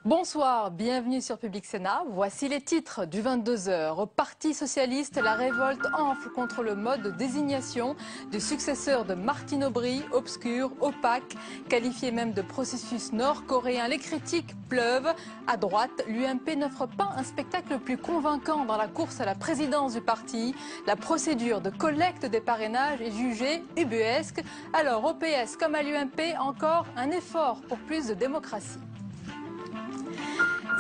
Bonsoir, bienvenue sur Public Sénat. Voici les titres du 22h. Au Parti socialiste, la révolte enfle contre le mode de désignation du successeur de Martine Aubry, obscur, opaque, qualifié même de processus nord-coréen. Les critiques pleuvent. À droite, l'UMP n'offre pas un spectacle plus convaincant dans la course à la présidence du parti. La procédure de collecte des parrainages est jugée ubuesque. Alors au PS comme à l'UMP, encore un effort pour plus de démocratie.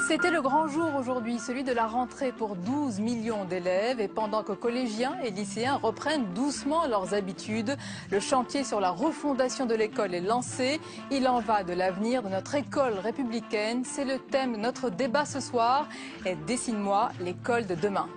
C'était le grand jour aujourd'hui, celui de la rentrée pour 12 millions d'élèves. Et pendant que collégiens et lycéens reprennent doucement leurs habitudes, le chantier sur la refondation de l'école est lancé. Il en va de l'avenir de notre école républicaine. C'est le thème de notre débat ce soir. Et dessine-moi l'école de demain.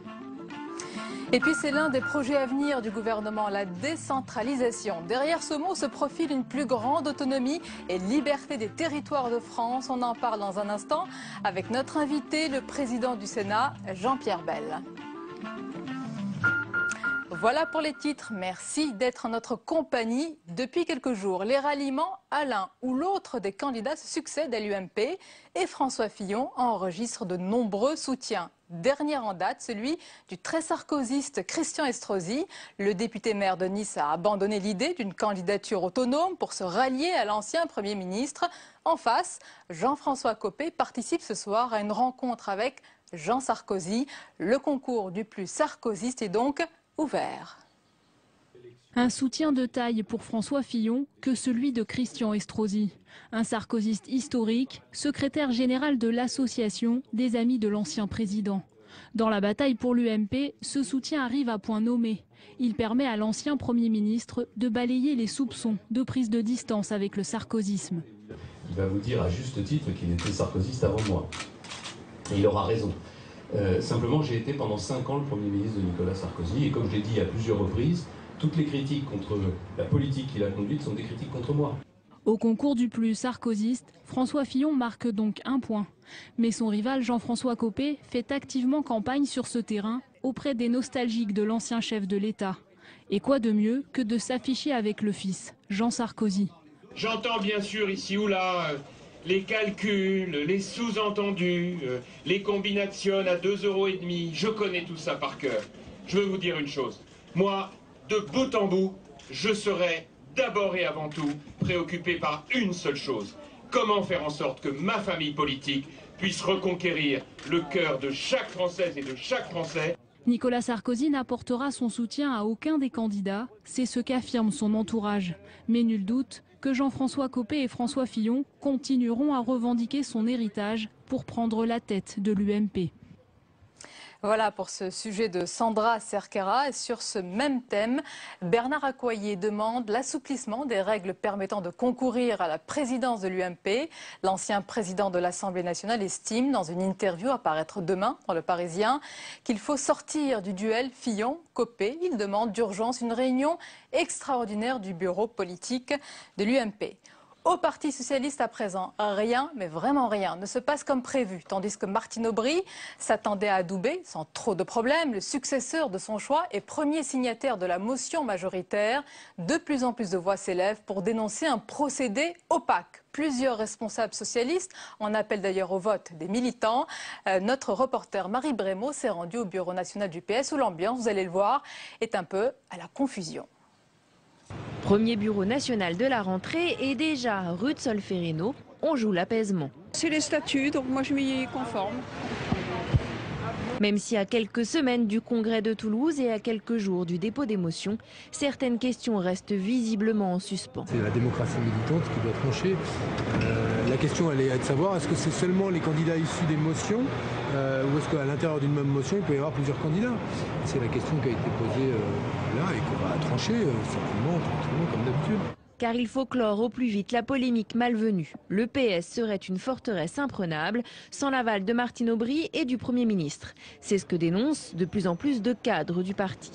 Et puis c'est l'un des projets à venir du gouvernement, la décentralisation. Derrière ce mot se profile une plus grande autonomie et liberté des territoires de France. On en parle dans un instant avec notre invité, le président du Sénat, Jean-Pierre Bel. Voilà pour les titres. Merci d'être en notre compagnie depuis quelques jours. Les ralliements à l'un ou l'autre des candidats se succèdent à l'UMP et François Fillon enregistre de nombreux soutiens. Dernier en date, celui du très sarkozyste Christian Estrosi. Le député maire de Nice a abandonné l'idée d'une candidature autonome pour se rallier à l'ancien Premier ministre. En face, Jean-François Copé participe ce soir à une rencontre avec Jean Sarkozy. Le concours du plus sarkozyste est donc ouvert. Un soutien de taille pour François Fillon que celui de Christian Estrosi. Un sarkozyste historique, secrétaire général de l'association des amis de l'ancien président. Dans la bataille pour l'UMP, ce soutien arrive à point nommé. Il permet à l'ancien Premier ministre de balayer les soupçons de prise de distance avec le sarkozysme. Il va vous dire à juste titre qu'il était sarkozyste avant moi. Et il aura raison. Simplement, j'ai été pendant 5 ans le Premier ministre de Nicolas Sarkozy. Et comme je l'ai dit à plusieurs reprises, toutes les critiques contre la politique qu'il a conduite sont des critiques contre moi. Au concours du plus sarkozyste, François Fillon marque donc 1 point. Mais son rival Jean-François Copé fait activement campagne sur ce terrain auprès des nostalgiques de l'ancien chef de l'État. Et quoi de mieux que de s'afficher avec le fils, Jean Sarkozy. J'entends bien sûr ici ou là les calculs, les sous-entendus, les combinations à 2,5 €. Je connais tout ça par cœur. Je veux vous dire une chose. Moi, de bout en bout, je serai d'abord et avant tout préoccupé par une seule chose. Comment faire en sorte que ma famille politique puisse reconquérir le cœur de chaque Française et de chaque Français. Nicolas Sarkozy n'apportera son soutien à aucun des candidats, c'est ce qu'affirme son entourage. Mais nul doute que Jean-François Copé et François Fillon continueront à revendiquer son héritage pour prendre la tête de l'UMP. Voilà pour ce sujet de Sandra Cerqueira. Et sur ce même thème, Bernard Accoyer demande l'assouplissement des règles permettant de concourir à la présidence de l'UMP. L'ancien président de l'Assemblée nationale estime, dans une interview à paraître demain dans Le Parisien, qu'il faut sortir du duel Fillon-Copé. Il demande d'urgence une réunion extraordinaire du bureau politique de l'UMP. Au Parti socialiste à présent, rien, mais vraiment rien, ne se passe comme prévu. Tandis que Martine Aubry s'attendait à adouber, sans trop de problèmes, le successeur de son choix et premier signataire de la motion majoritaire. De plus en plus de voix s'élèvent pour dénoncer un procédé opaque. Plusieurs responsables socialistes en appellent d'ailleurs au vote des militants. Notre reporter Marie Brémaud s'est rendue au bureau national du PS où l'ambiance, vous allez le voir, est un peu à la confusion. Premier bureau national de la rentrée et déjà rue de Solferino, on joue l'apaisement. C'est les statuts, donc moi je m'y conforme. Même si à quelques semaines du congrès de Toulouse et à quelques jours du dépôt des motions, certaines questions restent visiblement en suspens. C'est la démocratie militante qui doit trancher. La question elle est de savoir est-ce que c'est seulement les candidats issus des motions ou est-ce qu'à l'intérieur d'une même motion il peut y avoir plusieurs candidats. C'est la question qui a été posée là et qu'on va trancher simplement, tranquillement comme d'habitude. Car il faut clore au plus vite la polémique malvenue. Le PS serait une forteresse imprenable sans l'aval de Martine Aubry et du Premier ministre. C'est ce que dénoncent de plus en plus de cadres du parti.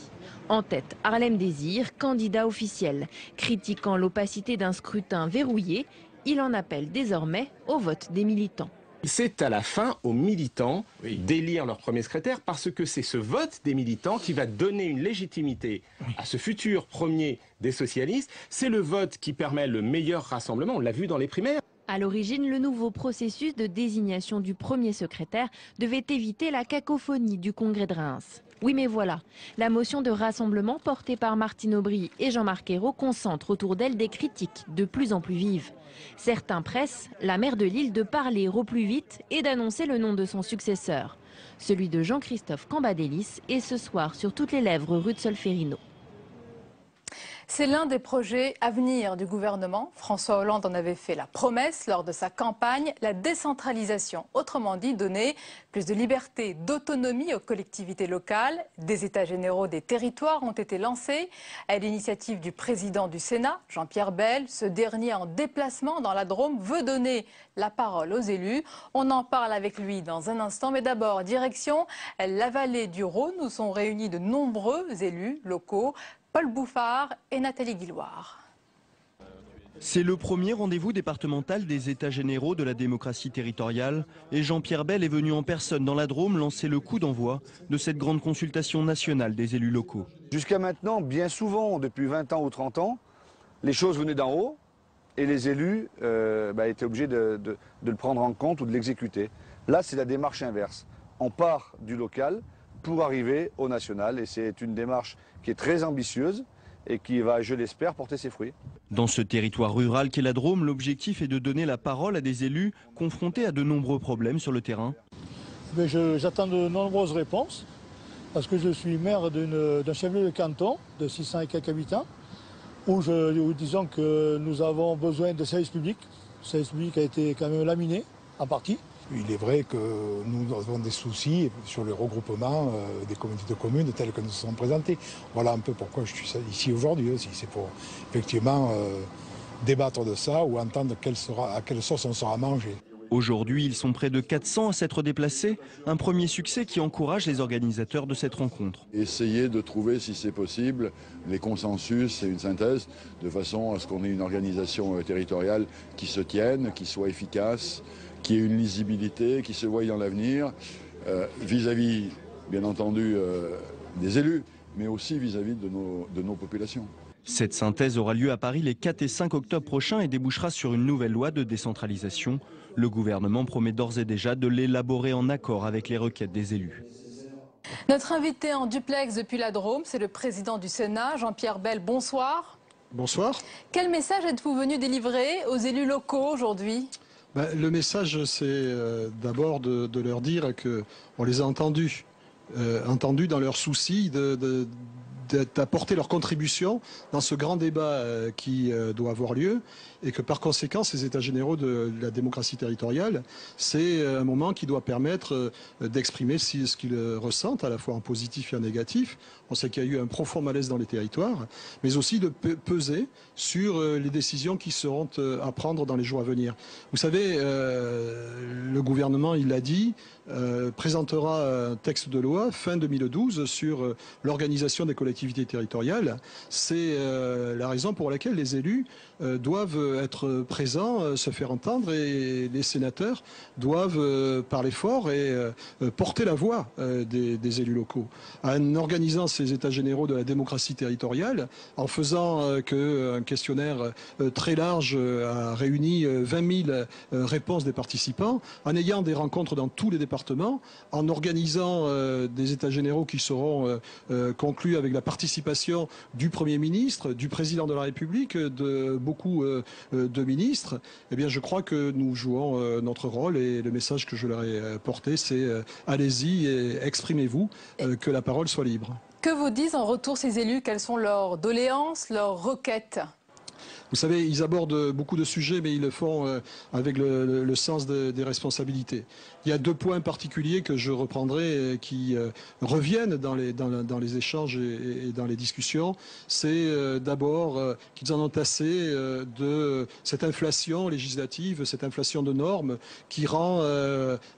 En tête, Harlem Désir, candidat officiel. Critiquant l'opacité d'un scrutin verrouillé, il en appelle désormais au vote des militants. C'est à la fin aux militants d'élire leur premier secrétaire parce que c'est ce vote des militants qui va donner une légitimité à ce futur premier des socialistes. C'est le vote qui permet le meilleur rassemblement, on l'a vu dans les primaires. À l'origine, le nouveau processus de désignation du premier secrétaire devait éviter la cacophonie du congrès de Reims. Oui, mais voilà, la motion de rassemblement portée par Martine Aubry et Jean-Marc Ayrault concentre autour d'elle des critiques de plus en plus vives. Certains pressent la maire de Lille de parler au plus vite et d'annoncer le nom de son successeur. Celui de Jean-Christophe Cambadélis est ce soir sur toutes les lèvres rue de Solferino. C'est l'un des projets à venir du gouvernement. François Hollande en avait fait la promesse lors de sa campagne, la décentralisation. Autrement dit, donner plus de liberté, d'autonomie aux collectivités locales. Des états généraux des territoires ont été lancés à l'initiative du président du Sénat, Jean-Pierre Bel. Ce dernier, en déplacement dans la Drôme, veut donner la parole aux élus. On en parle avec lui dans un instant. Mais d'abord, direction la vallée du Rhône où sont réunis de nombreux élus locaux. Paul Bouffard et Nathalie Guilloire. C'est le premier rendez-vous départemental des États généraux de la démocratie territoriale et Jean-Pierre Bel est venu en personne dans la Drôme lancer le coup d'envoi de cette grande consultation nationale des élus locaux. Jusqu'à maintenant, bien souvent, depuis 20 ans ou 30 ans, les choses venaient d'en haut et les élus étaient obligés de le prendre en compte ou de l'exécuter. Là, c'est la démarche inverse. On part du local pour arriver au national et c'est une démarche qui est très ambitieuse et qui va, je l'espère, porter ses fruits. Dans ce territoire rural qu'est la Drôme, l'objectif est de donner la parole à des élus confrontés à de nombreux problèmes sur le terrain. J'attends de nombreuses réponses parce que je suis maire d'un chef-lieu de canton de 600 et quelques habitants où disons que nous avons besoin de services publics. Le service public a été quand même laminé en partie. Il est vrai que nous avons des soucis sur le regroupement des communautés de communes telles que nous sommes présentés. Voilà un peu pourquoi je suis ici aujourd'hui aussi. C'est pour effectivement débattre de ça ou entendre à quelle sauce on sera mangé. Aujourd'hui, ils sont près de 400 à s'être déplacés. Un premier succès qui encourage les organisateurs de cette rencontre. Essayer de trouver, si c'est possible, les consensus et une synthèse de façon à ce qu'on ait une organisation territoriale qui se tienne, qui soit efficace, qui ait une lisibilité, qui se voie dans l'avenir, vis-à-vis, bien entendu, des élus, mais aussi vis-à-vis de nos populations. Cette synthèse aura lieu à Paris les 4 et 5 octobre prochains et débouchera sur une nouvelle loi de décentralisation. Le gouvernement promet d'ores et déjà de l'élaborer en accord avec les requêtes des élus. Notre invité en duplex depuis la Drôme, c'est le président du Sénat, Jean-Pierre Bel. Bonsoir. Bonsoir. Quel message êtes-vous venu délivrer aux élus locaux aujourd'hui ? Le message, c'est d'abord de leur dire qu'on les a entendus dans leur souci d'apporter leur contribution dans ce grand débat qui doit avoir lieu et que par conséquent, ces états généraux de la démocratie territoriale, c'est un moment qui doit permettre d'exprimer ce qu'ils ressentent, à la fois en positif et en négatif. On sait qu'il y a eu un profond malaise dans les territoires, mais aussi de peser sur les décisions qui seront à prendre dans les jours à venir. Vous savez, le gouvernement, il l'a dit, présentera un texte de loi fin 2012 sur l'organisation des collectivités territoriales. C'est la raison pour laquelle les élus doivent être présents, se faire entendre et les sénateurs doivent parler fort et porter la voix des élus locaux. En organisant ces états généraux de la démocratie territoriale, en faisant qu'un questionnaire très large a réuni 20 000 réponses des participants, en ayant des rencontres dans tous les départements, en organisant des états généraux qui seront conclus avec la participation du Premier ministre, du Président de la République, de beaucoup de ministres, eh bien je crois que nous jouons notre rôle et le message que je leur ai porté, c'est allez-y et exprimez-vous, que la parole soit libre. Que vous disent en retour ces élus? Quelles sont leurs doléances, leurs requêtes? Vous savez, ils abordent beaucoup de sujets, mais ils le font avec le sens des responsabilités. Il y a 2 points particuliers que je reprendrai qui reviennent dans les échanges et dans les discussions. C'est d'abord qu'ils en ont assez de cette inflation législative, cette inflation de normes qui rend,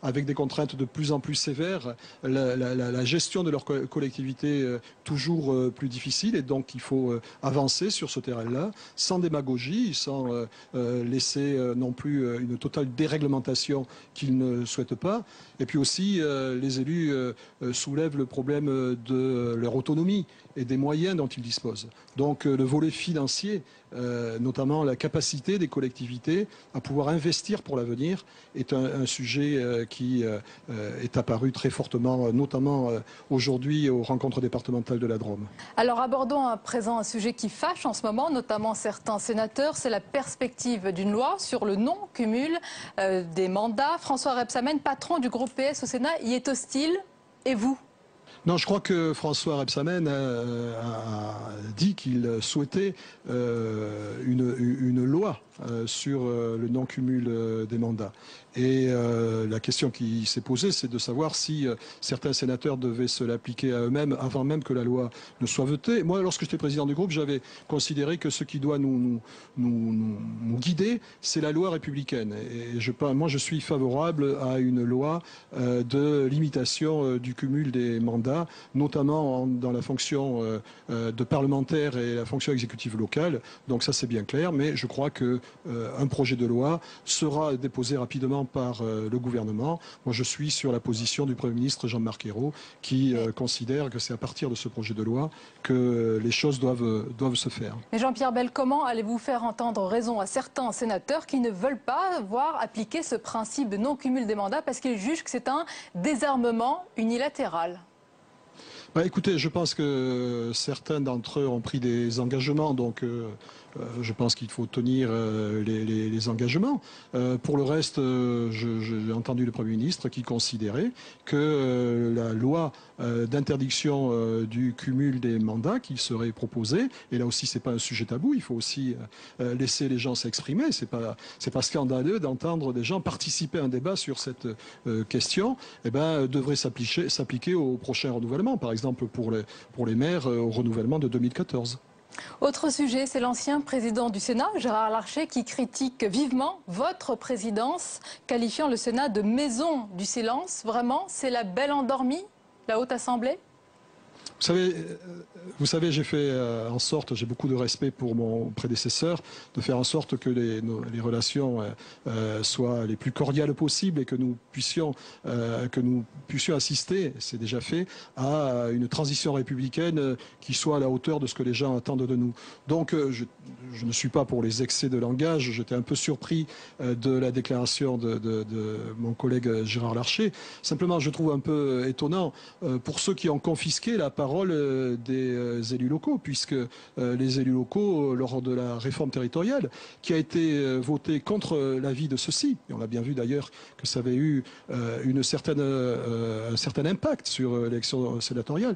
avec des contraintes de plus en plus sévères, la gestion de leur collectivité toujours plus difficile. Et donc il faut avancer sur ce terrain-là sans démagogie démagogie, sans laisser non plus une totale déréglementation qu'ils ne souhaitent pas. Et puis aussi, les élus soulèvent le problème de leur autonomie et des moyens dont ils disposent. Donc le volet financier, notamment la capacité des collectivités à pouvoir investir pour l'avenir, est un sujet qui est apparu très fortement, notamment aujourd'hui aux rencontres départementales de la Drôme. Alors abordons à présent un sujet qui fâche en ce moment, notamment certains sénateurs, c'est la perspective d'une loi sur le non-cumul des mandats. François Rebsamen, patron du groupe PS au Sénat, y est hostile. Et vous ? Non, je crois que François Rebsamen a dit qu'il souhaitait une loi sur le non-cumul des mandats. Et la question qui s'est posée, c'est de savoir si certains sénateurs devaient se l'appliquer à eux-mêmes avant même que la loi ne soit votée. Moi, lorsque j'étais président du groupe, j'avais considéré que ce qui doit nous guider, c'est la loi républicaine. Et moi, je suis favorable à une loi de limitation du cumul des mandats, notamment dans la fonction de parlementaire et la fonction exécutive locale. Donc ça, c'est bien clair. Mais je crois qu'un projet de loi sera déposé rapidement par le gouvernement. Moi, je suis sur la position du Premier ministre Jean-Marc Ayrault, qui considère que c'est à partir de ce projet de loi que les choses doivent se faire. Mais Jean-Pierre Bel, comment allez-vous faire entendre raison à certains sénateurs qui ne veulent pas voir appliquer ce principe de non-cumul des mandats parce qu'ils jugent que c'est un désarmement unilatéral ? Écoutez, je pense que certains d'entre eux ont pris des engagements, donc je pense qu'il faut tenir les engagements. Pour le reste, j'ai entendu le Premier ministre qui considérait que la loi d'interdiction du cumul des mandats qu'il serait proposée, et là aussi c'est pas un sujet tabou, il faut aussi laisser les gens s'exprimer, c'est pas scandaleux d'entendre des gens participer à un débat sur cette question, devrait s'appliquer au prochain renouvellement, par exemple pour les maires au renouvellement de 2014. Autre sujet, c'est l'ancien président du Sénat, Gérard Larcher, qui critique vivement votre présidence, qualifiant le Sénat de maison du silence. Vraiment, c'est la belle endormie, la Haute Assemblée ? Vous savez, j'ai fait en sorte, j'ai beaucoup de respect pour mon prédécesseur, de faire en sorte que les relations soient les plus cordiales possibles et que nous puissions assister, c'est déjà fait, à une transition républicaine qui soit à la hauteur de ce que les gens attendent de nous. Donc, je ne suis pas pour les excès de langage. J'étais un peu surpris de la déclaration de mon collègue Gérard Larcher. Simplement, je trouve un peu étonnant pour ceux qui ont confisqué la parole des élus locaux, puisque les élus locaux, lors de la réforme territoriale, qui a été votée contre l'avis de ceux-ci, et on a bien vu d'ailleurs que ça avait eu un certain impact sur l'élection sénatoriale,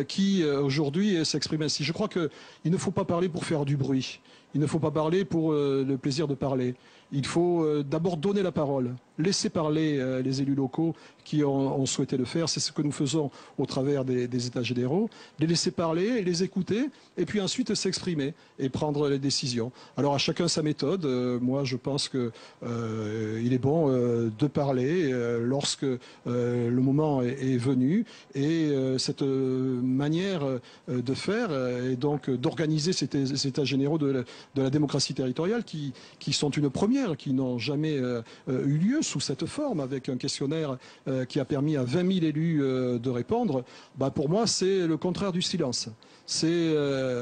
qui aujourd'hui s'exprime ainsi. Je crois qu'il ne faut pas parler pour faire du bruit. Il ne faut pas parler pour le plaisir de parler. Il faut d'abord donner la parole, laisser parler les élus locaux qui ont souhaité le faire. C'est ce que nous faisons au travers des États généraux. Les laisser parler, les écouter, et puis ensuite s'exprimer et prendre les décisions. Alors à chacun sa méthode. Moi, je pense qu'il est bon de parler lorsque le moment est venu. Et cette manière de faire et donc d'organiser ces États généraux de la démocratie territoriale qui sont une première, qui n'ont jamais eu lieu sous cette forme, avec un questionnaire qui a permis à 20 000 élus de répondre, pour moi c'est le contraire du silence. C'est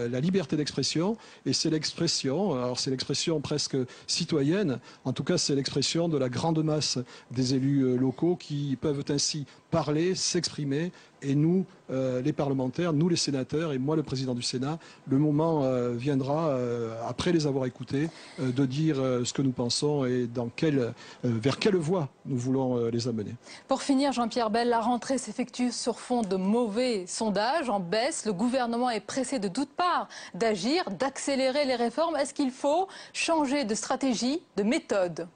la liberté d'expression, et c'est l'expression, alors c'est l'expression presque citoyenne, en tout cas c'est l'expression de la grande masse des élus locaux qui peuvent ainsi parler, s'exprimer, et nous, les parlementaires, nous les sénateurs, et moi le président du Sénat, le moment viendra, après les avoir écoutés, de dire ce que nous pensons et vers quelle voie nous voulons les amener. Pour finir, Jean-Pierre Bel, la rentrée s'effectue sur fond de mauvais sondages en baisse. Le gouvernement est pressé de toutes parts d'agir, d'accélérer les réformes. Est-ce qu'il faut changer de stratégie, de méthode ?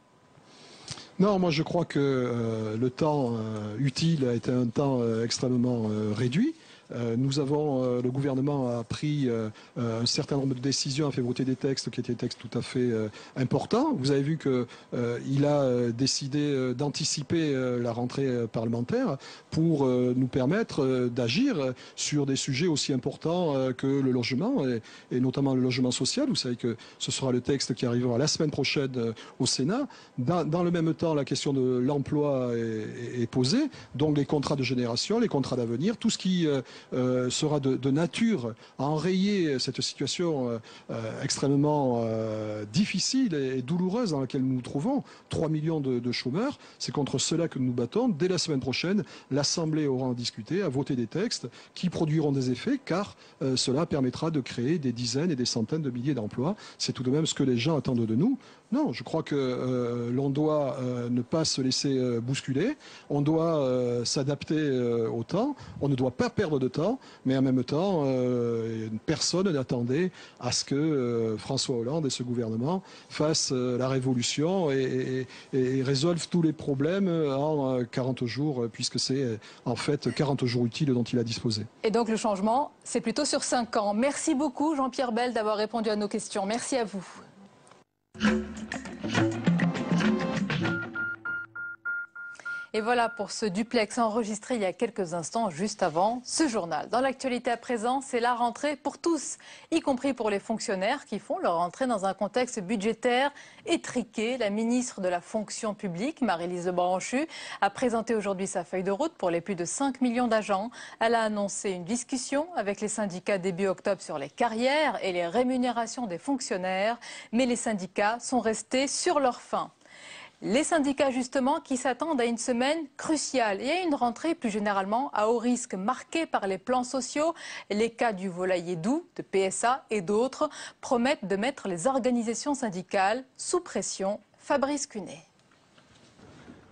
Non, moi je crois que le temps utile a été un temps extrêmement réduit. Le gouvernement a pris un certain nombre de décisions, a fait voter des textes qui étaient des textes tout à fait importants. Vous avez vu qu'il a décidé d'anticiper la rentrée parlementaire pour nous permettre d'agir sur des sujets aussi importants que le logement, et notamment le logement social. Vous savez que ce sera le texte qui arrivera la semaine prochaine au Sénat. Dans le même temps, la question de l'emploi est posée, donc les contrats de génération, les contrats d'avenir, tout ce qui sera de nature à enrayer cette situation extrêmement difficile et douloureuse dans laquelle nous nous trouvons. 3 millions de chômeurs, c'est contre cela que nous nous battons. Dès la semaine prochaine, l'Assemblée aura à discuter, à voter des textes qui produiront des effets, car cela permettra de créer des dizaines et des centaines de milliers d'emplois. C'est tout de même ce que les gens attendent de nous. Non, je crois que l'on doit ne pas se laisser bousculer, on doit s'adapter au temps, on ne doit pas perdre de temps, mais en même temps, personne n'attendait à ce que François Hollande et ce gouvernement fassent la révolution et résolvent tous les problèmes en 40 jours, puisque c'est en fait 40 jours utiles dont il a disposé. Et donc le changement, c'est plutôt sur 5 ans. Merci beaucoup Jean-Pierre Bel d'avoir répondu à nos questions. Merci à vous. Et voilà pour ce duplex enregistré il y a quelques instants, juste avant ce journal. Dans l'actualité à présent, c'est la rentrée pour tous, y compris pour les fonctionnaires qui font leur rentrée dans un contexte budgétaire étriqué. La ministre de la fonction publique, Maryse Lebranchu, a présenté aujourd'hui sa feuille de route pour les plus de 5 millions d'agents. Elle a annoncé une discussion avec les syndicats début octobre sur les carrières et les rémunérations des fonctionnaires. Mais les syndicats sont restés sur leur faim. Les syndicats, justement, qui s'attendent à une semaine cruciale et à une rentrée plus généralement à haut risque marquée par les plans sociaux. Les cas du volailler doux, de PSA et d'autres promettent de mettre les organisations syndicales sous pression. Fabrice Cunet.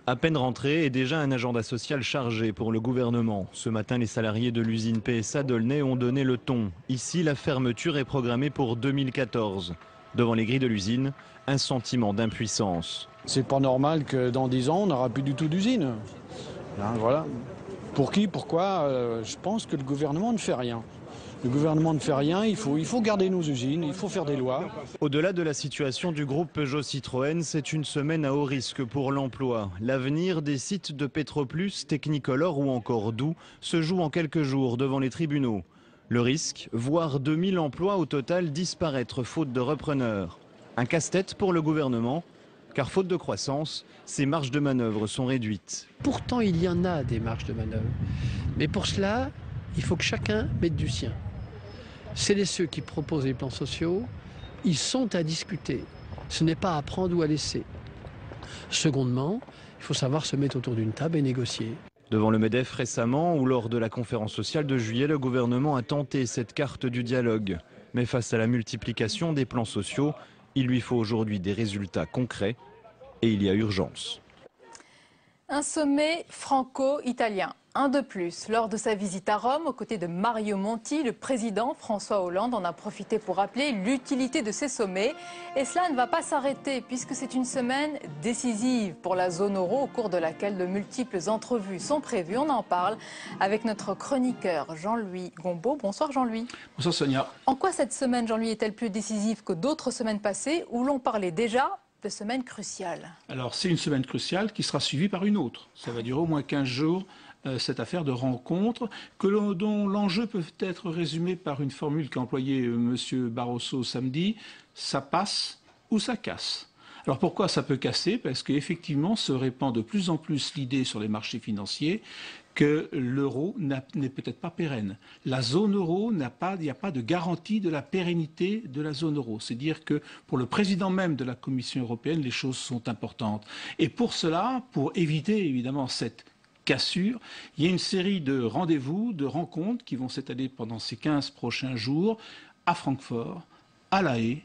À peine rentré et déjà un agenda social chargé pour le gouvernement. Ce matin, les salariés de l'usine PSA d'Aulnay ont donné le ton. Ici, la fermeture est programmée pour 2014. Devant les grilles de l'usine, un sentiment d'impuissance. C'est pas normal que dans 10 ans, on n'aura plus du tout d'usine. Voilà. Pour qui, pourquoi je pense que le gouvernement ne fait rien. Le gouvernement ne fait rien, il faut garder nos usines, il faut faire des lois. Au-delà de la situation du groupe Peugeot-Citroën, c'est une semaine à haut risque pour l'emploi. L'avenir des sites de Petroplus, Technicolor ou encore Doux se joue en quelques jours devant les tribunaux. Le risque, voir 2000 emplois au total disparaître faute de repreneurs. Un casse-tête pour le gouvernement, car faute de croissance, ses marges de manœuvre sont réduites. Pourtant, il y en a des marges de manœuvre. Mais pour cela, il faut que chacun mette du sien. C'est ceux qui proposent les plans sociaux, ils sont à discuter. Ce n'est pas à prendre ou à laisser. Secondement, il faut savoir se mettre autour d'une table et négocier. Devant le MEDEF récemment ou lors de la conférence sociale de juillet, le gouvernement a tenté cette carte du dialogue. Mais face à la multiplication des plans sociaux, il lui faut aujourd'hui des résultats concrets et il y a urgence. Un sommet franco-italien, un de plus. Lors de sa visite à Rome, aux côtés de Mario Monti, le président François Hollande en a profité pour rappeler l'utilité de ces sommets. Et cela ne va pas s'arrêter puisque c'est une semaine décisive pour la zone euro au cours de laquelle de multiples entrevues sont prévues. On en parle avec notre chroniqueur Jean-Louis Gombaud. Bonsoir Jean-Louis. Bonsoir Sonia. En quoi cette semaine, Jean-Louis, est-elle plus décisive que d'autres semaines passées où l'on parlait déjà de semaine cruciale? Alors c'est une semaine cruciale qui sera suivie par une autre. Ça va durer au moins 15 jours. Cette affaire de rencontre, dont l'enjeu peut être résumé par une formule qu'a employée M. Barroso samedi, ça passe ou ça casse. Alors pourquoi ça peut casser? Parce qu'effectivement se répand de plus en plus l'idée sur les marchés financiers que l'euro n'est peut-être pas pérenne. La zone euro il n'y a pas de garantie de la pérennité de la zone euro. C'est-à-dire que pour le président même de la Commission européenne, les choses sont importantes. Et pour cela, pour éviter évidemment cette cassure, il y a une série de rendez-vous, de rencontres qui vont s'étaler pendant ces 15 prochains jours à Francfort, à La Haye,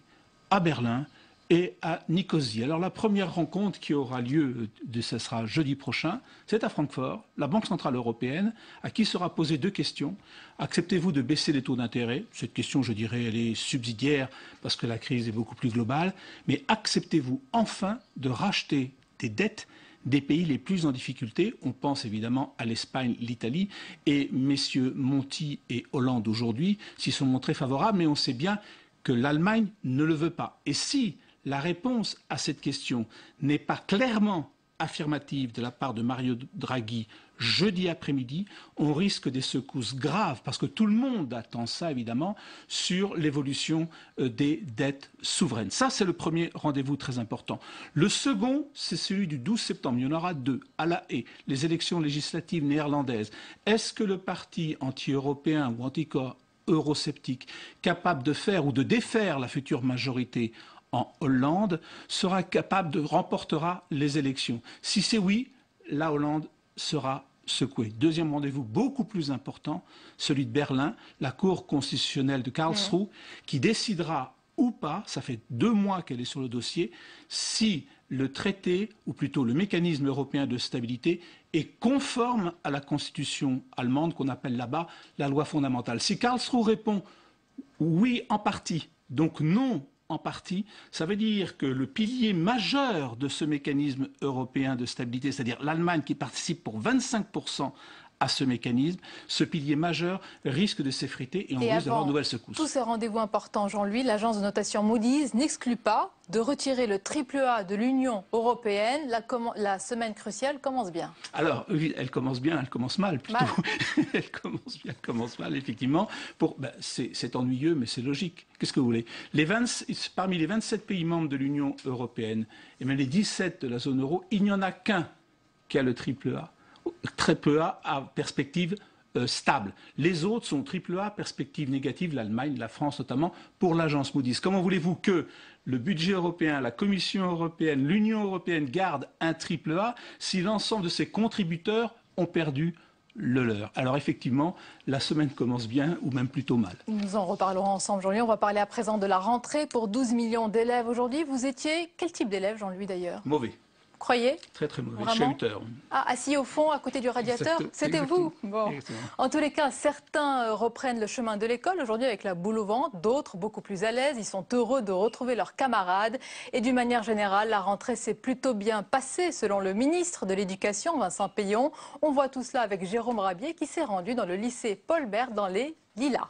à Berlin et à Nicosie. Alors la première rencontre qui aura lieu, ce sera jeudi prochain, c'est à Francfort, la Banque Centrale Européenne, à qui sera posée 2 questions. Acceptez-vous de baisser les taux d'intérêt? Cette question, je dirais, elle est subsidiaire parce que la crise est beaucoup plus globale. Mais acceptez-vous enfin de racheter des dettes des pays les plus en difficulté. On pense évidemment à l'Espagne, l'Italie, et messieurs Monti et Hollande aujourd'hui s'y sont montrés favorables, mais on sait bien que l'Allemagne ne le veut pas. Et si la réponse à cette question n'est pas clairement affirmative de la part de Mario Draghi jeudi après-midi, on risque des secousses graves, parce que tout le monde attend ça évidemment, sur l'évolution des dettes souveraines. Ça, c'est le premier rendez-vous très important. Le second, c'est celui du 12 septembre. Il y en aura deux, à La Haye, les élections législatives néerlandaises. Est-ce que le parti anti-européen ou anti-eurosceptique, capable de faire ou de défaire la future majorité en Hollande, remportera les élections? Si c'est oui, la Hollande sera secouée. Deuxième rendez-vous beaucoup plus important, celui de Berlin, la Cour constitutionnelle de Karlsruhe, qui décidera ou pas, ça fait 2 mois qu'elle est sur le dossier, si le traité, ou plutôt le mécanisme européen de stabilité, est conforme à la constitution allemande qu'on appelle là-bas la loi fondamentale. Si Karlsruhe répond oui en partie, donc non en partie, ça veut dire que le pilier majeur de ce mécanisme européen de stabilité, c'est-à-dire l'Allemagne qui participe pour 25% à ce mécanisme, ce pilier majeur risque de s'effriter et on risque d'avoir de nouvelles secousses. Tous ces rendez-vous importants, Jean-Louis, l'agence de notation Moody's n'exclut pas de retirer le AAA de l'Union européenne. La semaine cruciale commence bien. Alors, oui, elle commence bien, elle commence mal plutôt. Elle commence bien, elle commence mal, effectivement. C'est ennuyeux, mais c'est logique. Qu'est-ce que vous voulez? Parmi les 27 pays membres de l'Union européenne, et même les 17 de la zone euro, il n'y en a qu'un qui a le AAA. AAA à perspective stable. Les autres sont AAA, perspective négative, l'Allemagne, la France notamment, pour l'agence Moody's. Comment voulez-vous que le budget européen, la Commission européenne, l'Union européenne gardent un AAA si l'ensemble de ses contributeurs ont perdu le leur? Alors effectivement, la semaine commence bien ou même plutôt mal. Nous en reparlerons ensemble, Jean-Louis. On va parler à présent de la rentrée pour 12 millions d'élèves aujourd'hui. Vous étiez quel type d'élève, Jean-Louis, d'ailleurs? Mauvais. Croyez? Très très mauvais, chahuteur. Ah, assis au fond, à côté du radiateur? C'était vous? Bon. En tous les cas, certains reprennent le chemin de l'école aujourd'hui avec la boule au ventre, d'autres beaucoup plus à l'aise. Ils sont heureux de retrouver leurs camarades. Et d'une manière générale, la rentrée s'est plutôt bien passée selon le ministre de l'Éducation, Vincent Peillon. On voit tout cela avec Jérôme Rabier qui s'est rendu dans le lycée Paul Bert dans les Lilas.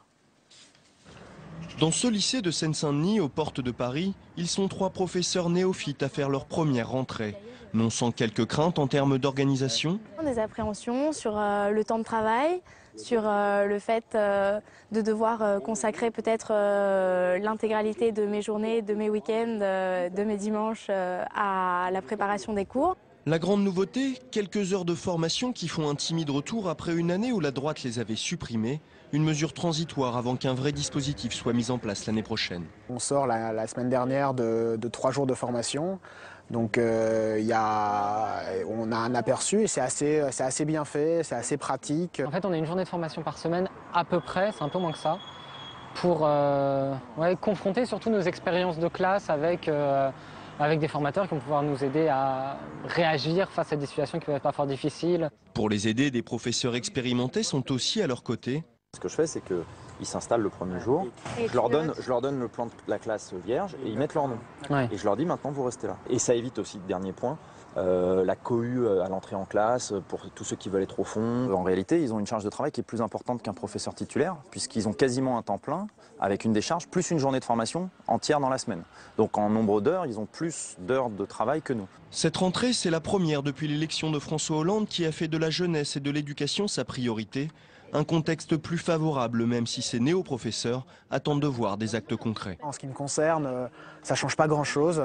Dans ce lycée de Seine-Saint-Denis, aux portes de Paris, ils sont 3 professeurs néophytes à faire leur première rentrée. Non sans quelques craintes en termes d'organisation. Des appréhensions sur le temps de travail, sur le fait de devoir consacrer peut-être l'intégralité de mes journées, de mes week-ends, de mes dimanches à la préparation des cours. La grande nouveauté, quelques heures de formation qui font un timide retour après une année où la droite les avait supprimées. Une mesure transitoire avant qu'un vrai dispositif soit mis en place l'année prochaine. On sort la semaine dernière de 3 jours de formation. Donc on a un aperçu et c'est assez bien fait, c'est assez pratique. En fait, on a une journée de formation par semaine à peu près, c'est un peu moins que ça, pour confronter surtout nos expériences de classe avec des formateurs qui vont pouvoir nous aider à réagir face à des situations qui peuvent être parfois difficiles. Pour les aider, des professeurs expérimentés sont aussi à leur côté. Ce que je fais, c'est qu'ils s'installent le premier jour, je leur donne le plan de la classe vierge et ils mettent leur nom. Ouais. Et je leur dis maintenant vous restez là. Et ça évite aussi, dernier point, la cohue à l'entrée en classe pour tous ceux qui veulent être au fond. En réalité, ils ont une charge de travail qui est plus importante qu'un professeur titulaire puisqu'ils ont quasiment un temps plein avec une décharge plus une journée de formation entière dans la semaine. Donc en nombre d'heures, ils ont plus d'heures de travail que nous. Cette rentrée, c'est la première depuis l'élection de François Hollande qui a fait de la jeunesse et de l'éducation sa priorité. Un contexte plus favorable, même si ces néo-professeurs attendent de voir des actes concrets. En ce qui me concerne, ça ne change pas grand-chose.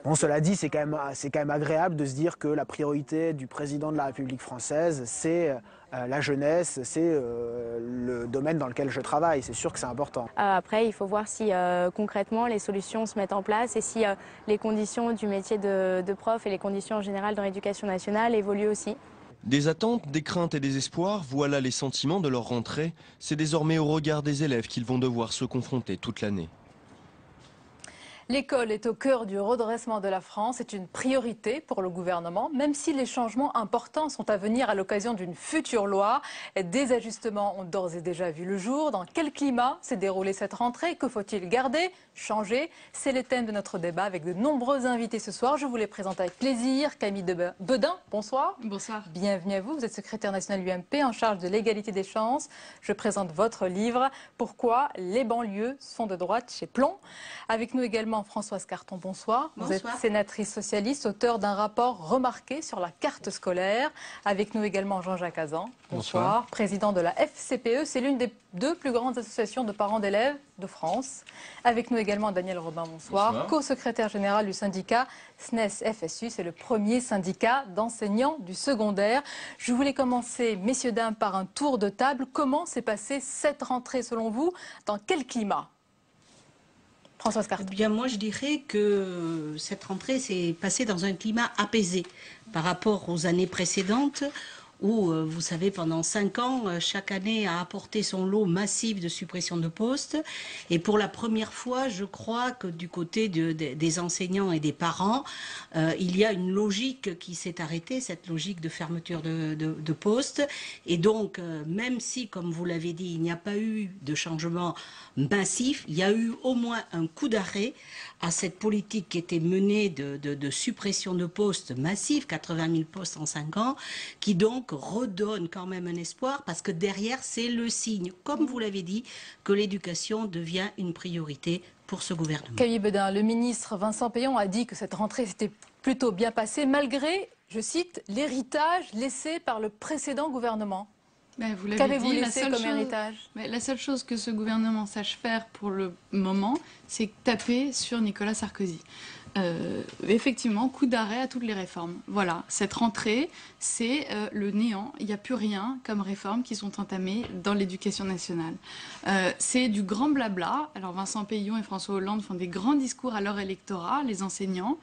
Bon, cela dit, c'est quand même agréable de se dire que la priorité du président de la République française, c'est la jeunesse, c'est le domaine dans lequel je travaille. C'est sûr que c'est important. Après, il faut voir si concrètement les solutions se mettent en place et si les conditions du métier de prof et les conditions en général dans l'éducation nationale évoluent aussi. Des attentes, des craintes et des espoirs, voilà les sentiments de leur rentrée. C'est désormais au regard des élèves qu'ils vont devoir se confronter toute l'année. L'école est au cœur du redressement de la France. C'est une priorité pour le gouvernement, même si les changements importants sont à venir à l'occasion d'une future loi. Des ajustements ont d'ores et déjà vu le jour. Dans quel climat s'est déroulée cette rentrée? Que faut-il garder, changer? C'est le thème de notre débat avec de nombreux invités ce soir. Je vous les présente avec plaisir. Camille Bedin, bonsoir. Bonsoir. Bienvenue à vous. Vous êtes secrétaire national UMP en charge de l'égalité des chances. Je présente votre livre « Pourquoi les banlieues sont de droite » chez Plomb. Avec nous également Françoise Carton, bonsoir. Vous êtes sénatrice socialiste, auteur d'un rapport remarqué sur la carte scolaire. Avec nous également Jean-Jacques Azan, bonsoir. Président de la FCPE, c'est l'une des 2 plus grandes associations de parents d'élèves de France. Avec nous également Daniel Robin, bonsoir. Co-secrétaire général du syndicat SNES-FSU, c'est le premier syndicat d'enseignants du secondaire. Je voulais commencer, messieurs, dames, par un tour de table. Comment s'est passée cette rentrée selon vous? Dans quel climat? Françoise Carton. Eh bien, moi, je dirais que cette rentrée s'est passée dans un climat apaisé par rapport aux années précédentes où, vous savez, pendant 5 ans, chaque année a apporté son lot massif de suppression de postes. Et pour la première fois, je crois que du côté des enseignants et des parents, il y a une logique qui s'est arrêtée, cette logique de fermeture de postes. Et donc, même si, comme vous l'avez dit, il n'y a pas eu de changement massif, il y a eu au moins un coup d'arrêt à cette politique qui était menée de suppression de postes massifs, 80 000 postes en 5 ans, qui donc redonne quand même un espoir, parce que derrière, c'est le signe, comme vous l'avez dit, que l'éducation devient une priorité pour ce gouvernement. Camille Bedin, le ministre Vincent Peillon a dit que cette rentrée s'était plutôt bien passée, malgré, je cite, l'héritage laissé par le précédent gouvernement. Vous l'avez Qu'avez-vous dit, laissé comme héritage? La seule chose que ce gouvernement sache faire pour le moment, c'est taper sur Nicolas Sarkozy. Effectivement, coup d'arrêt à toutes les réformes. Voilà, cette rentrée, c'est le néant. Il n'y a plus rien comme réformes qui sont entamées dans l'éducation nationale. C'est du grand blabla. Alors Vincent Peillon et François Hollande font des grands discours à leur électorat, les enseignants,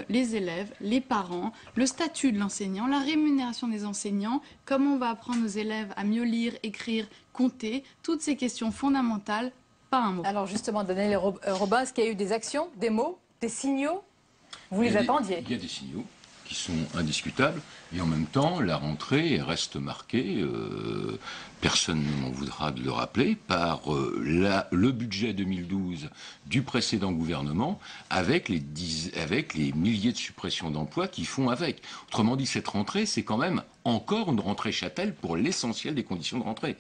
les élèves, les parents, le statut de l'enseignant, la rémunération des enseignants, comment on va apprendre aux élèves à mieux lire, écrire, compter, toutes ces questions fondamentales, pas un mot. Alors justement, Daniel Robin, est-ce qu'il y a eu des actions, des mots, des signaux? Vous les attendiez? Il y a des signaux qui sont indiscutables et en même temps la rentrée reste marquée, personne ne m'en voudra de le rappeler, par le budget 2012 du précédent gouvernement avec les milliers de suppressions d'emplois qui font avec. Autrement dit, cette rentrée, c'est quand même encore une rentrée Châtel pour l'essentiel des conditions de rentrée.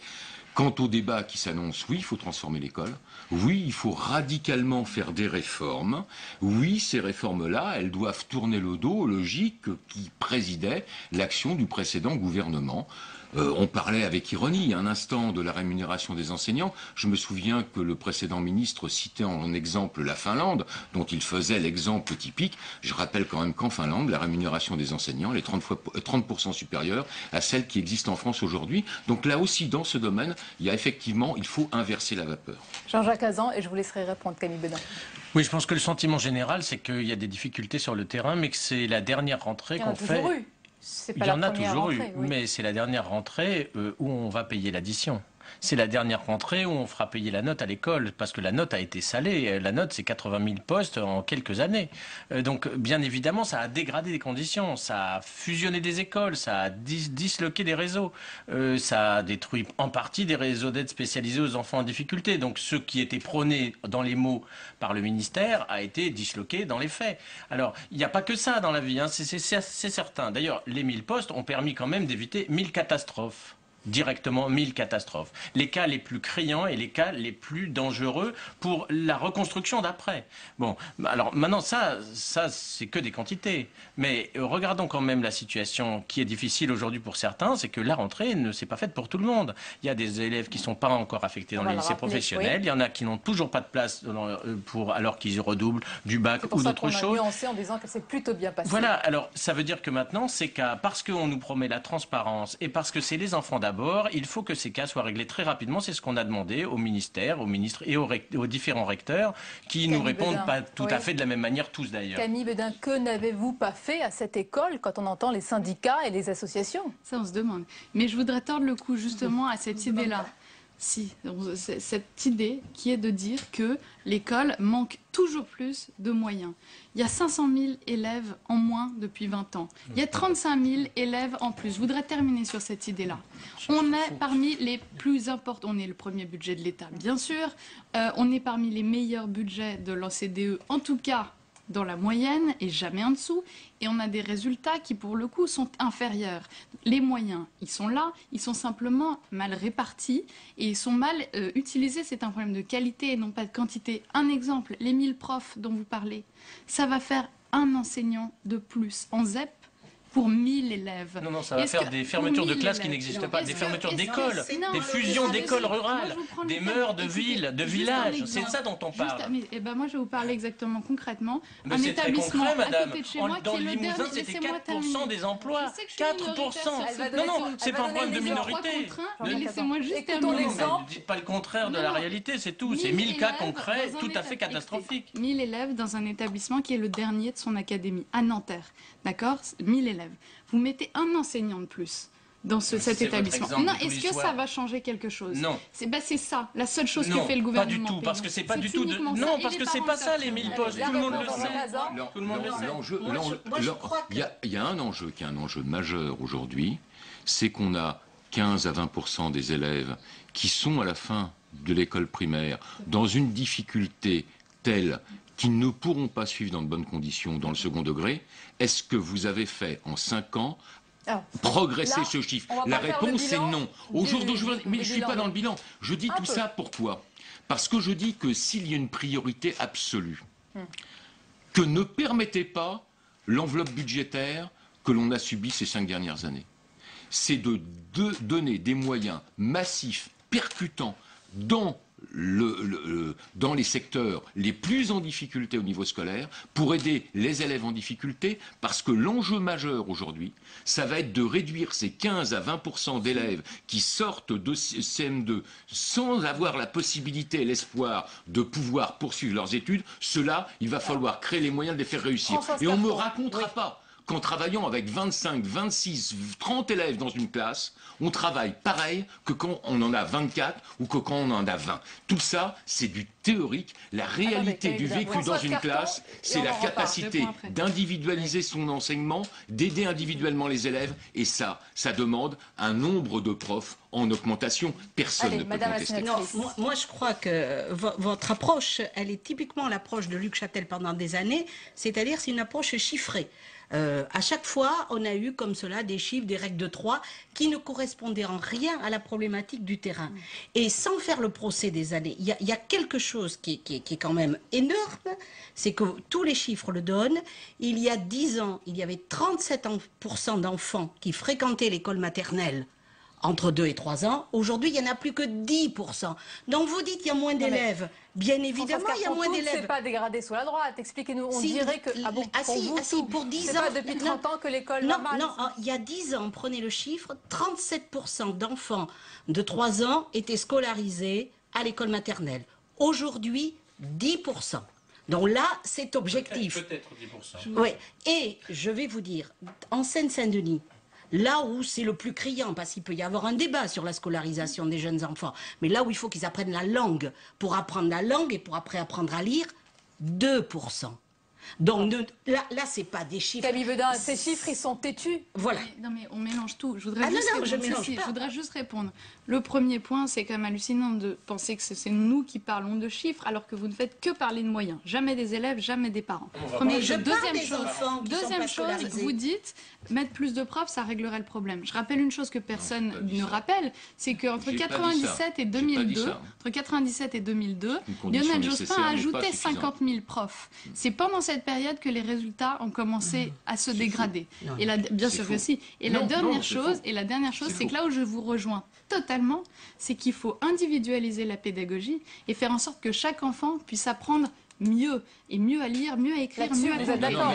Quant au débat qui s'annonce, oui, il faut transformer l'école. Oui, il faut radicalement faire des réformes. Oui, ces réformes-là, elles doivent tourner le dos aux logiques qui présidaient l'action du précédent gouvernement. On parlait avec ironie un instant de la rémunération des enseignants. Je me souviens que le précédent ministre citait en exemple la Finlande, dont il faisait l'exemple typique. Je rappelle quand même qu'en Finlande, la rémunération des enseignants est 30% supérieure à celle qui existe en France aujourd'hui. Donc là aussi, dans ce domaine, il faut inverser la vapeur. Jean-Jacques Azan, et je vous laisserai répondre, Camille Bedin. Oui, je pense que le sentiment général, c'est qu'il y a des difficultés sur le terrain, mais que c'est la dernière rentrée qu'on fait. Il y en a toujours eu, mais c'est la dernière rentrée où on va payer l'addition. C'est la dernière rentrée où on fera payer la note à l'école, parce que la note a été salée. La note, c'est 80 000 postes en quelques années. Donc, bien évidemment, ça a dégradé des conditions, ça a fusionné des écoles, ça a disloqué des réseaux, ça a détruit en partie des réseaux d'aide spécialisés aux enfants en difficulté. Donc, ce qui était prôné dans les mots par le ministère a été disloqué dans les faits. Alors, il n'y a pas que ça dans la vie, hein, c'est certain. D'ailleurs, les 1000 postes ont permis quand même d'éviter 1000 catastrophes. Directement 1000 catastrophes. Les cas les plus criants et les cas les plus dangereux pour la reconstruction d'après. Bon, alors maintenant ça c'est que des quantités. Mais regardons quand même la situation qui est difficile aujourd'hui pour certains, c'est que la rentrée ne s'est pas faite pour tout le monde. Il y a des élèves qui ne sont pas encore affectés dans les lycées professionnels, il y en a qui n'ont toujours pas de place alors qu'ils redoublent du bac ou d'autres choses. C'est pour ça qu'on a nuancé en disant que c'est plutôt bien passé. Voilà, alors ça veut dire que maintenant, ces cas, parce qu'on nous promet la transparence et parce que c'est les enfants d'abord, il faut que ces cas soient réglés très rapidement. C'est ce qu'on a demandé au ministère, aux ministres et aux différents recteurs qui nous répondent pas tout à fait de la même manière tous d'ailleurs. Camille Bedin, que n'avez-vous pas fait à cette école quand on entend les syndicats et les associations? Ça, on se demande. Mais je voudrais tordre le cou justement à cette idée-là. Si, cette idée qui est de dire que l'école manque toujours plus de moyens. Il y a 500 000 élèves en moins depuis 20 ans. Il y a 35 000 élèves en plus. Je voudrais terminer sur cette idée-là. On est parmi les plus importants. On est le premier budget de l'État, bien sûr. On est parmi les meilleurs budgets de l'OCDE, en tout cas dans la moyenne et jamais en dessous, et on a des résultats qui pour le coup sont inférieurs. Les moyens, ils sont là, ils sont simplement mal répartis et ils sont mal utilisés. C'est un problème de qualité et non pas de quantité. Un exemple, les 1000 profs dont vous parlez, ça va faire un enseignant de plus en ZEP pour 1000 élèves. Non, ça va faire des fermetures de classes qui n'existent pas, des fermetures d'écoles, des fusions d'écoles rurales, des mœurs de villes, de villages. C'est de ça dont on parle. Moi, je vais vous parler exactement concrètement. Mais un très établissement concret, madame. À côté de chez moi, Dans le Limousin, c'était 4% des emplois. 4%. Non, c'est pas un problème de minorité. Laissez-moi juste terminer. Ne dites pas le contraire de la réalité, c'est tout. C'est 1000 cas concrets, tout à fait catastrophiques. 1000 élèves dans un établissement qui est le dernier de son académie, à Nanterre. D'accord ? 1000 élèves. Vous mettez un enseignant de plus dans cet établissement. Non, est-ce que ça va changer quelque chose? Non. C'est ça, la seule chose que fait le gouvernement. Pas du tout, parce que c'est pas du tout. Non, parce que c'est pas ça les 1000 postes. Tout le monde le sait. Tout le monde le sait. Il y a un enjeu qui est un enjeu majeur aujourd'hui, c'est qu'on a 15 à 20% des élèves qui sont à la fin de l'école primaire dans une difficulté telle qu'ils ne pourront pas suivre dans de bonnes conditions dans le second degré. Est-ce que vous avez fait en 5 ans progresser ce chiffre? La réponse est non. Au jour d'aujourd'hui, mais je ne suis pas dans le bilan. Je dis tout ça pourquoi? Parce que je dis que s'il y a une priorité absolue, que ne permettait pas l'enveloppe budgétaire que l'on a subie ces 5 dernières années, c'est de donner des moyens massifs, percutants, dans les secteurs les plus en difficulté au niveau scolaire pour aider les élèves en difficulté, parce que l'enjeu majeur aujourd'hui, ça va être de réduire ces 15 à 20% d'élèves qui sortent de CM2 sans avoir la possibilité et l'espoir de pouvoir poursuivre leurs études. Cela, il va falloir créer les moyens de les faire réussir. Et on ne me racontera pas qu'en travaillant avec 25, 26, 30 élèves dans une classe, on travaille pareil que quand on en a 24 ou que quand on en a 20. Tout ça, c'est du théorique. La réalité du vécu dans une classe, c'est la capacité d'individualiser son enseignement, d'aider individuellement les élèves. Et ça demande un nombre de profs en augmentation. Personne ne peut contester. Non, moi, je crois que votre approche, elle est typiquement l'approche de Luc Châtel pendant des années, c'est-à-dire c'est une approche chiffrée. À chaque fois, on a eu comme cela des chiffres, des règles de 3 qui ne correspondaient en rien à la problématique du terrain. Et sans faire le procès des années, il y a quelque chose qui est quand même énorme, c'est que tous les chiffres le donnent. Il y a 10 ans, il y avait 37% d'enfants qui fréquentaient l'école maternelle entre 2 et 3 ans. Aujourd'hui, il n'y en a plus que 10%. Donc vous dites qu'il y a moins d'élèves. Bien évidemment, il y a moins d'élèves. C'est pas dégradé sous la droite. Expliquez-nous. On dirait que pour 10 ans, c'est pas depuis 30 ans que l'école va mal. Non, il y a 10 ans, prenez le chiffre, 37% d'enfants de 3 ans étaient scolarisés à l'école maternelle. Aujourd'hui, 10%. Donc là, c'est objectif. Peut-être 10%. Oui. Et je vais vous dire, en Seine-Saint-Denis, là où c'est le plus criant, parce qu'il peut y avoir un débat sur la scolarisation des jeunes enfants, mais là où il faut qu'ils apprennent la langue, pour apprendre la langue et pour après apprendre à lire, 2%. Donc là c'est pas des chiffres. Camille Beudin, ces chiffres, ils sont têtus. Voilà. Non mais on mélange tout. Je voudrais juste répondre. Le premier point, c'est quand même hallucinant de penser que c'est nous qui parlons de chiffres alors que vous ne faites que parler de moyens. Jamais des élèves, jamais des parents. Deuxième chose, vous dites mettre plus de profs, ça réglerait le problème. Je rappelle une chose que personne ne rappelle, c'est qu'entre 97 et 2002, Lionel Jospin a ajouté 50 000 profs. C'est pendant cette période que les résultats ont commencé à se dégrader. Et bien sûr que si. Et la dernière chose, c'est que là où je vous rejoins totalement, c'est qu'il faut individualiser la pédagogie et faire en sorte que chaque enfant puisse apprendre mieux. Et mieux à lire, mieux à écrire, mieux à vous êtes d'accord.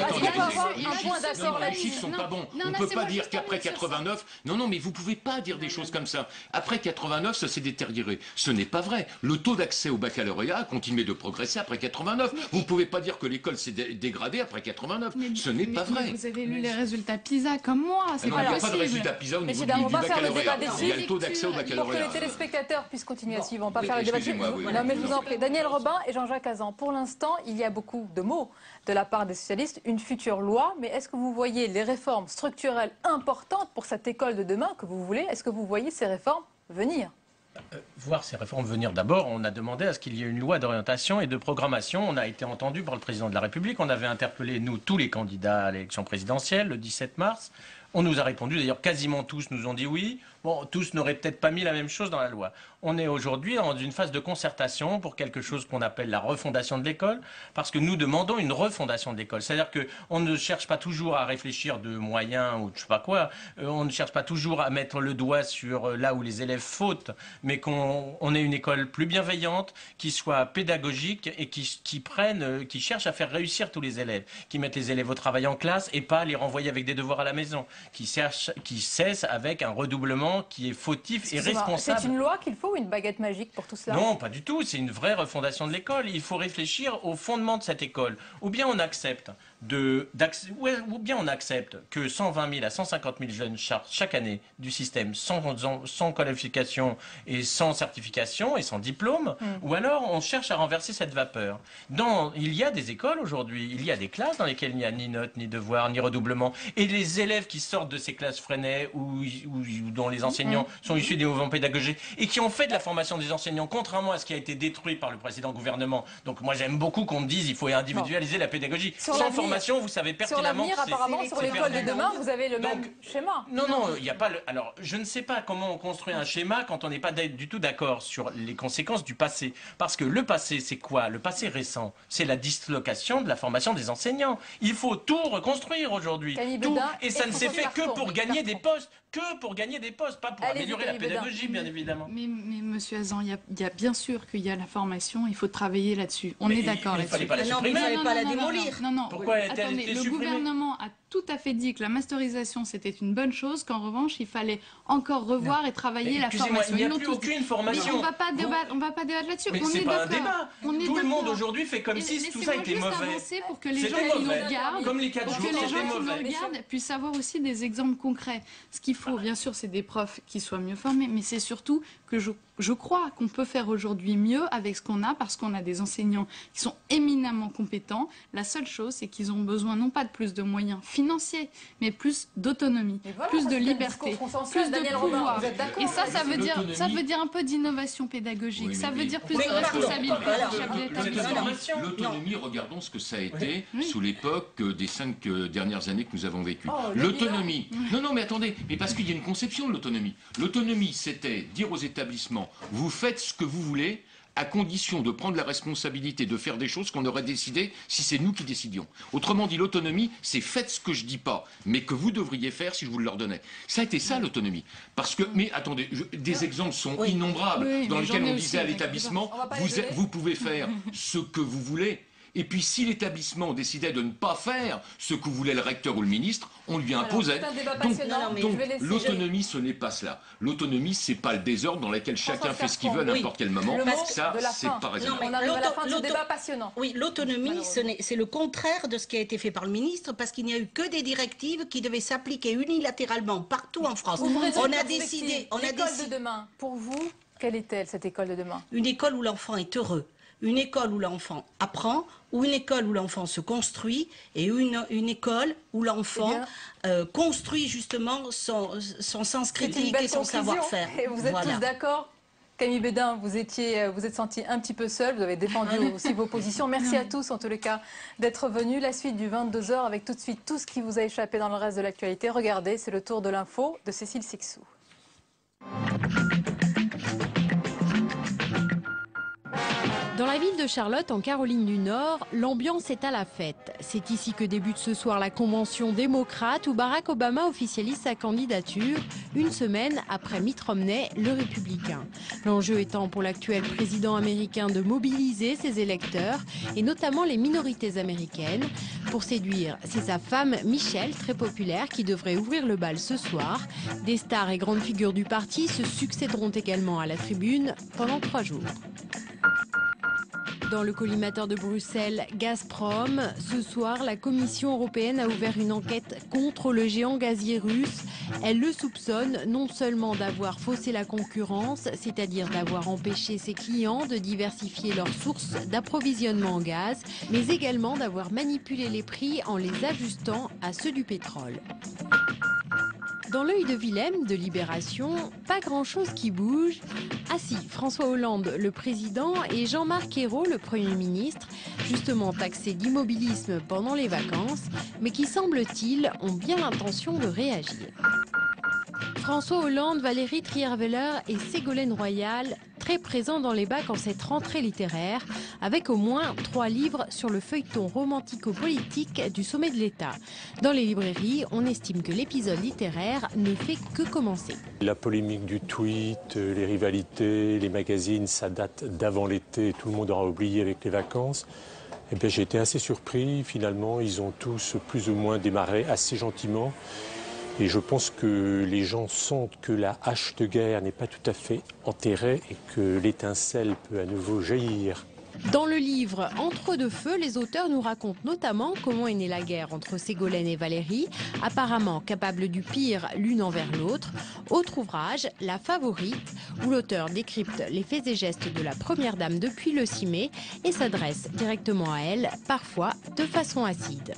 Les chiffres sont pas bons. On ne peut pas dire qu'après 89... Non, mais vous ne pouvez pas dire des choses comme ça. Après 89, ça s'est détérioré. Ce n'est pas vrai. Le taux d'accès au baccalauréat a continué de progresser après 89. Vous ne pouvez pas dire que l'école s'est dégradée après 89. Ce n'est pas vrai. Vous avez lu les résultats PISA comme moi. Il n'y a pas de résultat PISA au niveau du baccalauréat. Il y a le taux d'accès au baccalauréat. Pour que les téléspectateurs puissent continuer à suivre, on va pas faire le débat. Non, mais je vous en prie. Daniel Robin et Jean-Jacques Azan. Pour l'instant, il y a beaucoup de mots de la part des socialistes, une future loi, mais est-ce que vous voyez les réformes structurelles importantes pour cette école de demain que vous voulez? Est-ce que vous voyez ces réformes venir? Voir ces réformes venir, d'abord, on a demandé à ce qu'il y ait une loi d'orientation et de programmation. On a été entendu par le président de la République. On avait interpellé, nous, tous les candidats à l'élection présidentielle le 17 mars. On nous a répondu, d'ailleurs quasiment tous nous ont dit oui. Bon, tous n'auraient peut-être pas mis la même chose dans la loi. On est aujourd'hui dans une phase de concertation pour quelque chose qu'on appelle la refondation de l'école, parce que nous demandons une refondation de l'école. C'est-à-dire qu'on ne cherche pas toujours à réfléchir de moyens ou de je sais pas quoi, on ne cherche pas toujours à mettre le doigt sur là où les élèves fautent, mais qu'on ait une école plus bienveillante, qui soit pédagogique et qui cherche à faire réussir tous les élèves, qui mette les élèves au travail en classe et pas les renvoyer avec des devoirs à la maison, qui cesse avec un redoublement qui est fautif et responsable. C'est une loi qu'il faut ou une baguette magique pour tout cela? Non, pas du tout. C'est une vraie refondation de l'école. Il faut réfléchir au fondement de cette école. Ou bien on accepte que 120 000 à 150 000 jeunes sortent chaque année du système sans qualification et sans certification et sans diplôme, ou alors on cherche à renverser cette vapeur. Il y a des écoles aujourd'hui, il y a des classes dans lesquelles il n'y a ni notes, ni devoirs, ni redoublement. Et les élèves qui sortent de ces classes freinées ou dont les enseignants sont issus des mouvements pédagogiques et qui ont fait de la formation des enseignants, contrairement à ce qui a été détruit par le précédent gouvernement. Donc moi j'aime beaucoup qu'on me dise qu'il faut individualiser la pédagogie. Sans formation, vous savez pertinemment... Sur l'avenir, apparemment, sur l'école de demain, vous avez le même schéma. Non, il n'y a pas... Alors, je ne sais pas comment on construit un schéma quand on n'est pas du tout d'accord sur les conséquences du passé. Parce que le passé, c'est quoi? Le passé récent, c'est la dislocation de la formation des enseignants. Il faut tout reconstruire aujourd'hui. Et ça ne s'est fait que pour gagner des postes. Pas pour améliorer la pédagogie, bien évidemment. Mais monsieur Azan, il y a bien sûr qu'il y a la formation, il faut travailler là-dessus. On est d'accord là-dessus. Il ne fallait pas la démolir. Non. Pourquoi a-t-elle été supprimée? Le gouvernement a tout à fait dit que la masterisation c'était une bonne chose, qu'en revanche il fallait encore revoir et travailler la formation. Il n'y a plus aucune formation. Mais on ne va pas débattre là-dessus. Mais c'est pas un débat. Tout le monde aujourd'hui fait comme si tout ça était mauvais. Pour que les gens qui nous regardent, comme les 4 jours, c'était mauvais. Puissent avoir aussi des exemples concrets. Ce qu'il faut, bien sûr, c'est des profs qui soient mieux formés, mais c'est surtout que je crois qu'on peut faire aujourd'hui mieux avec ce qu'on a, parce qu'on a des enseignants qui sont éminemment compétents. La seule chose, c'est qu'ils ont besoin non pas de plus de moyens financiers, mais plus d'autonomie, plus de liberté, plus de pouvoir. Et ça veut dire un peu d'innovation pédagogique, ça veut dire plus de responsabilité du chef d'établissement. L'autonomie, regardons ce que ça a été sous l'époque des 5 dernières années que nous avons vécues. L'autonomie. Non, mais attendez, mais parce qu'il y a une conception de l'autonomie. L'autonomie, c'était dire aux établissements, vous faites ce que vous voulez, à condition de prendre la responsabilité de faire des choses qu'on aurait décidé si c'est nous qui décidions. Autrement dit, l'autonomie, c'est faites ce que je dis pas, mais que vous devriez faire si je vous le leur donnais. Ça a été ça, l'autonomie. Parce que, mais attendez, des exemples sont innombrables dans lesquels on disait à l'établissement, vous pouvez faire ce que vous voulez. Et puis si l'établissement décidait de ne pas faire ce que voulait le recteur ou le ministre, on lui imposait. Donc l'autonomie, ce n'est pas cela. L'autonomie, c'est pas le désordre dans lequel chacun fait ce qu'il veut à n'importe quel moment. Ça, c'est pas raisonnable. On arrive à la fin de ce débat passionnant. Oui, l'autonomie, c'est le contraire de ce qui a été fait par le ministre, parce qu'il n'y a eu que des directives qui devaient s'appliquer unilatéralement partout en France. On a décidé. L'école de demain, pour vous, quelle est-elle, cette école de demain? Une école où l'enfant est heureux. Une école où l'enfant apprend, ou une école où l'enfant se construit, et une école où l'enfant construit justement son sens critique et son savoir-faire. Et vous êtes tous d'accord? Camille Bédin, vous êtes senti un petit peu seul, vous avez défendu aussi vos positions. Merci à tous en tous les cas d'être venus. La suite du 22h avec tout de suite tout ce qui vous a échappé dans le reste de l'actualité. Regardez, c'est le tour de l'info de Cécile Sixou. Dans la ville de Charlotte, en Caroline du Nord, l'ambiance est à la fête. C'est ici que débute ce soir la convention démocrate où Barack Obama officialise sa candidature, une semaine après Mitt Romney, le républicain. L'enjeu étant pour l'actuel président américain de mobiliser ses électeurs, et notamment les minorités américaines. Pour séduire, c'est sa femme Michelle, très populaire, qui devrait ouvrir le bal ce soir. Des stars et grandes figures du parti se succéderont également à la tribune pendant 3 jours. Dans le collimateur de Bruxelles, Gazprom, ce soir, la Commission européenne a ouvert une enquête contre le géant gazier russe. Elle le soupçonne non seulement d'avoir faussé la concurrence, c'est-à-dire d'avoir empêché ses clients de diversifier leurs sources d'approvisionnement en gaz, mais également d'avoir manipulé les prix en les ajustant à ceux du pétrole. Dans l'œil de Willem de Libération, pas grand-chose qui bouge. Ah si, François Hollande, le président, et Jean-Marc Ayrault, le Premier ministre, justement taxés d'immobilisme pendant les vacances, mais qui, semble-t-il, ont bien l'intention de réagir. François Hollande, Valérie Trierweiler et Ségolène Royal, très présents dans les bacs en cette rentrée littéraire, avec au moins 3 livres sur le feuilleton romantico-politique du sommet de l'État. Dans les librairies, on estime que l'épisode littéraire ne fait que commencer. La polémique du tweet, les rivalités, les magazines, ça date d'avant l'été, tout le monde aura oublié avec les vacances. Eh bien, j'ai été assez surpris, finalement, ils ont tous plus ou moins démarré assez gentiment. Et je pense que les gens sentent que la hache de guerre n'est pas tout à fait enterrée et que l'étincelle peut à nouveau jaillir. Dans le livre Entre deux feux, les auteurs nous racontent notamment comment est née la guerre entre Ségolène et Valérie, apparemment capables du pire l'une envers l'autre. Autre ouvrage, La Favorite, où l'auteur décrypte les faits et gestes de la première dame depuis le 6 mai et s'adresse directement à elle, parfois de façon acide.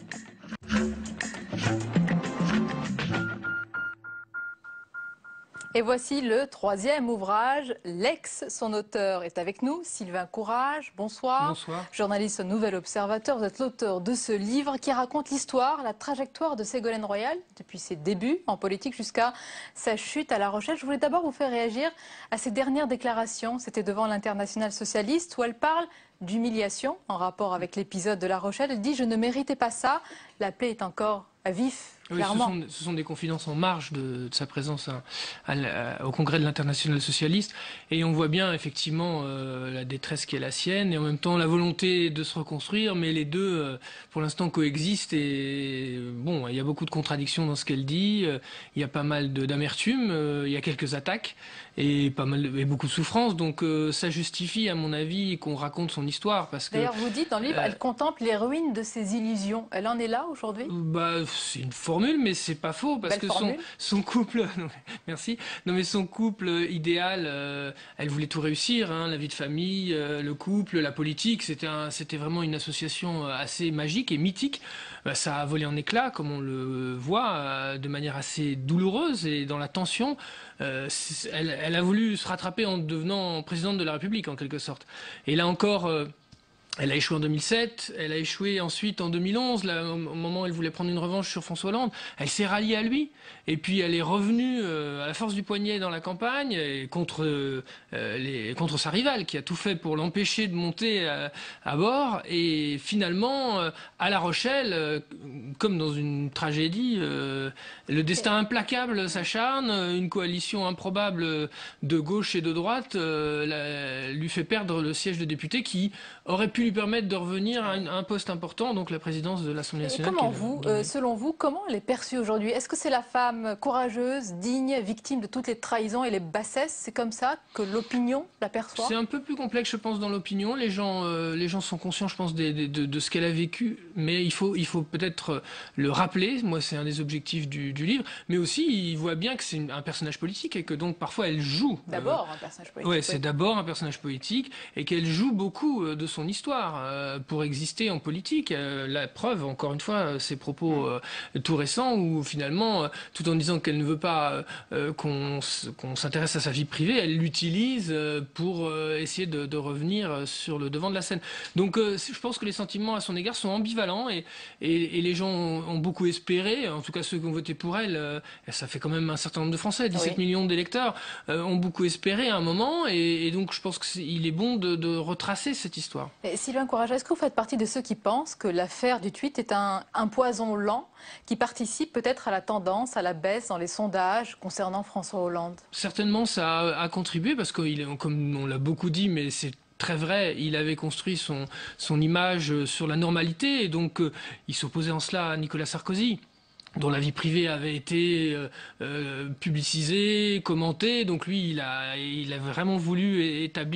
Et voici le 3e ouvrage, L'Ex. Son auteur est avec nous, Sylvain Courage. Bonsoir. Bonsoir. Journaliste au Nouvel Observateur, vous êtes l'auteur de ce livre qui raconte l'histoire, la trajectoire de Ségolène Royal, depuis ses débuts en politique jusqu'à sa chute à La Rochelle. Je voulais d'abord vous faire réagir à ses dernières déclarations. C'était devant l'Internationale socialiste où elle parle d'humiliation en rapport avec l'épisode de La Rochelle. Elle dit « Je ne méritais pas ça, la plaie est encore à vif ». Oui, ce sont des confidences en marge de sa présence au congrès de l'Internationale socialiste. Et on voit bien effectivement la détresse qui est la sienne et en même temps la volonté de se reconstruire. Mais les deux, pour l'instant, coexistent. Et bon, il y a beaucoup de contradictions dans ce qu'elle dit. Il y a pas mal d'amertume. Il y a quelques attaques et beaucoup de souffrance. Donc ça justifie, à mon avis, qu'on raconte son histoire. D'ailleurs, vous dites dans le livre, elle contemple les ruines de ses illusions. Elle en est là aujourd'hui ? C'est une formule, mais c'est pas faux parce que son couple, merci. Non, mais son couple idéal, elle voulait tout réussir, hein, la vie de famille, le couple, la politique. C'était vraiment une association assez magique et mythique. Ça a volé en éclats, comme on le voit, de manière assez douloureuse et dans la tension. Elle a voulu se rattraper en devenant présidente de la République, en quelque sorte. Et là encore, elle a échoué en 2007, elle a échoué ensuite en 2011, là, au moment où elle voulait prendre une revanche sur François Hollande. Elle s'est ralliée à lui, et puis elle est revenue à la force du poignet dans la campagne, et contre sa rivale, qui a tout fait pour l'empêcher de monter à bord. Et finalement, à La Rochelle, comme dans une tragédie, le destin implacable s'acharne, une coalition improbable de gauche et de droite lui fait perdre le siège de député qui aurait pu lui permettre de revenir à un poste important, donc la présidence de l'Assemblée nationale. Et comment selon vous, comment elle est perçue aujourd'hui? Est-ce que c'est la femme courageuse, digne, victime de toutes les trahisons et les bassesses? C'est comme ça que l'opinion la perçoit? C'est un peu plus complexe, je pense, dans l'opinion. Les gens sont conscients, je pense, de ce qu'elle a vécu, mais il faut peut-être le rappeler. Moi, c'est un des objectifs du livre, mais aussi, il voit bien que c'est un personnage politique et que donc parfois elle joue. D'abord un personnage politique. Ouais, c'est d'abord un personnage politique et qu'elle joue beaucoup de son histoire. obligatoire pour exister en politique. La preuve, encore une fois, ses propos tout récents où finalement, tout en disant qu'elle ne veut pas qu'on s'intéresse à sa vie privée, elle l'utilise pour essayer de revenir sur le devant de la scène. Donc je pense que les sentiments à son égard sont ambivalents et les gens ont beaucoup espéré, en tout cas ceux qui ont voté pour elle, ça fait quand même un certain nombre de Français, 17 millions d'électeurs, ont beaucoup espéré à un moment et donc je pense qu'il est bon de retracer cette histoire. Et Sylvain Courageux, est-ce que vous faites partie de ceux qui pensent que l'affaire du tweet est un poison lent qui participe peut-être à la tendance, à la baisse dans les sondages concernant François Hollande? Certainement ça a contribué parce que, comme on l'a beaucoup dit, mais c'est très vrai, il avait construit son image sur la normalité et donc il s'opposait en cela à Nicolas Sarkozy, dont la vie privée avait été publicisée, commentée. Donc lui, il a vraiment voulu établir